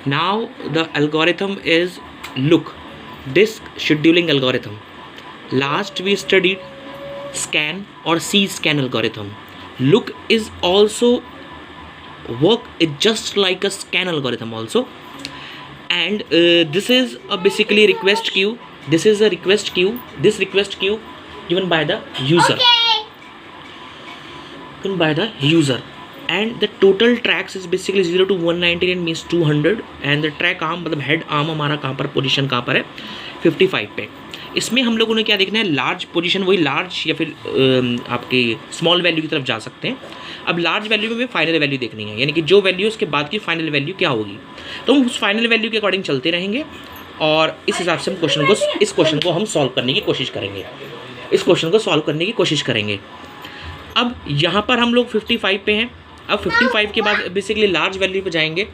Now the algorithm is look, disk scheduling algorithm. Last we studied scan or C-scan algorithm. Look is also work it just like a scan algorithm also, and this is a basically request queue. This is a request queue. This request queue given by the user. Given by the user. And the total tracks is basically 0 to 199 means 200 and the track arm मतलब head arm हमारा कहाँ पर position कहाँ पर है 55 पे। इसमें हम लोगों ने क्या देखना है, लार्ज पोजीशन वही लार्ज या फिर आपके स्मॉल वैल्यू की तरफ जा सकते हैं। अब लार्ज वैल्यू में फाइनल वैल्यू देखनी है, यानी कि जो वैल्यू उसके बाद की फाइनल वैल्यू क्या होगी, तो हम उस फाइनल वैल्यू के अकॉर्डिंग चलते रहेंगे और इस हिसाब से हम इस क्वेश्चन को हम सॉल्व करने की कोशिश करेंगे, इस क्वेश्चन को सॉल्व करने की कोशिश करेंगे। अब यहाँ पर हम लोग 55 पे हैं। अब 55 के बाद बेसिकली लार्ज वैल्यू पे जाएंगे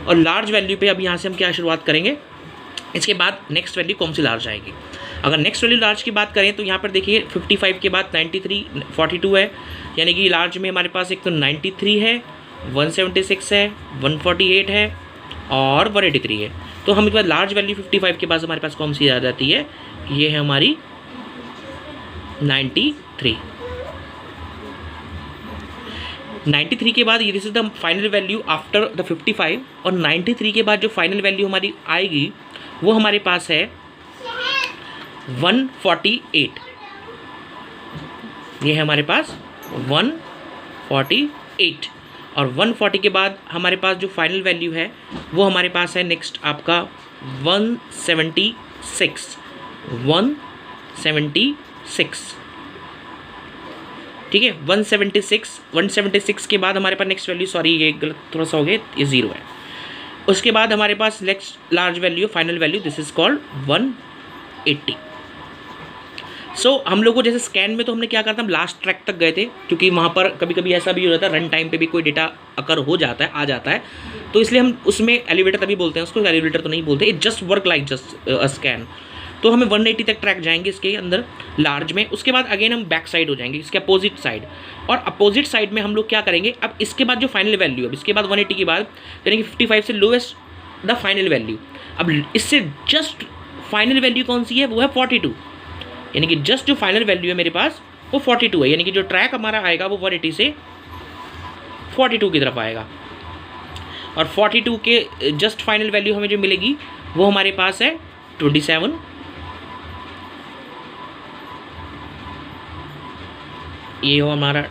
और लार्ज वैल्यू पे अब यहाँ से हम क्या शुरुआत करेंगे, इसके बाद नेक्स्ट वैल्यू कौन सी लार्ज आएगी। अगर नेक्स्ट वैल्यू लार्ज की बात करें तो यहाँ पर देखिए 55 के बाद 93 42 है, यानी कि लार्ज में हमारे पास एक तो 93 है, 176 है, 148 है और 183 है। तो हम इसके बाद लार्ज वैल्यू 55 के बाद हमारे पास कौन सी आ जाती है, ये है हमारी 93 के बाद ये this is the final value after the 55 और 93 के बाद जो फाइनल वैल्यू हमारी आएगी वो हमारे पास है 148। ये है हमारे पास 148 और 140 के बाद हमारे पास जो फाइनल वैल्यू है वो हमारे पास है नेक्स्ट आपका 176। ठीक है, 176 के बाद हमारे पास नेक्स्ट वैल्यू, सॉरी ये गलत थोड़ा सा हो गया, ये 0 है। उसके बाद हमारे पास next large value final value this is called 180। So हम लोगों को जैसे स्कैन में तो हमने क्या करता, हम लास्ट ट्रैक तक गए थे, क्योंकि वहाँ पर कभी कभी ऐसा भी हो जाता है रन टाइम पे भी कोई डेटा अकर हो जाता है, आ जाता है, तो इसलिए हम उसमें एलिवेटर तभी बोलते हैं उसको, एलिवेटर तो नहीं बोलते, it just work like just a scan. तो हमें 180 तक ट्रैक जाएंगे इसके अंदर लार्ज में। उसके बाद अगेन हम बैक साइड हो जाएंगे, इसके अपोजिट साइड, और अपोजिट साइड में हम लोग क्या करेंगे, अब इसके बाद जो फाइनल वैल्यू, अब इसके बाद 180 के बाद यानी कि 55 से लोएस्ट द फाइनल वैल्यू, अब इससे जस्ट फाइनल वैल्यू कौन सी है, वो है 42, यानी कि जस्ट जो फाइनल वैल्यू है मेरे पास वो 42 है, यानी कि जो ट्रैक हमारा आएगा वो 180 से 42 की तरफ आएगा और 42 के जस्ट फाइनल वैल्यू हमें जो मिलेगी वो हमारे पास है 27। ये हो हमारा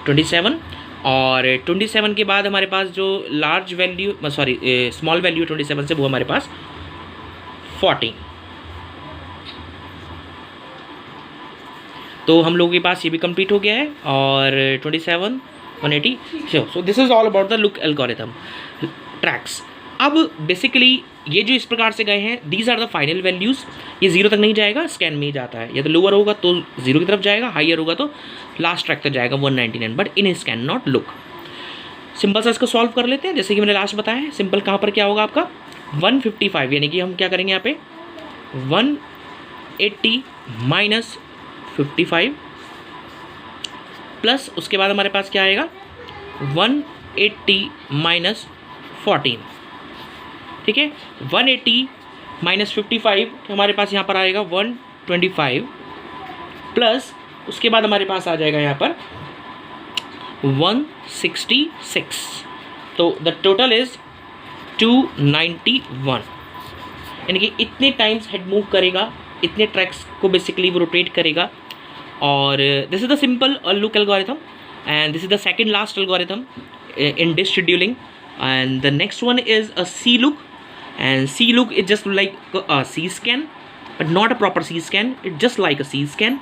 27 और 27 के बाद हमारे पास जो large value sorry small value 27 से वो हमारे पास 14। तो हम लोगों के पास ये भी कंप्लीट हो गया है और 27 180। So this is all about the look algorithm tracks. अब बेसिकली ये जो इस प्रकार से गए हैं, these are the final values. ये 0 तक नहीं जाएगा, स्कैन में ही जाता है, या तो लोअर होगा तो 0 की तरफ जाएगा, हाइयर होगा तो लास्ट ट्रैक तक जाएगा 199, but in scan not look. Simple सा इसको सॉल्व कर लेते हैं, जैसे कि मैंने लास्ट बताया है। सिंपल कहाँ पर क्या होगा आपका 155, यानी कि हम क्या करेंगे यहाँ पे 180 माइनस 55 प्लस उसके बाद हमारे पास क्या आएगा 180 माइनस 14। ठीक है, 180 माइनस 55 हमारे पास यहाँ पर आएगा 125 प्लस उसके बाद हमारे पास आ जाएगा यहाँ पर 166। तो द टोटल इज 291, यानी कि इतने टाइम्स हेड मूव करेगा, इतने ट्रैक्स को बेसिकली वो रोटेट करेगा। और this is the simple look algorithm and this is the second last algorithm in disk scheduling, and the next one is a C look, and C look is just like a C scan but not a proper C scan, it's just like a C scan.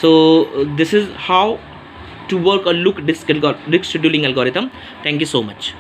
So this is how to work a look disk scheduling algorithm. Thank you so much.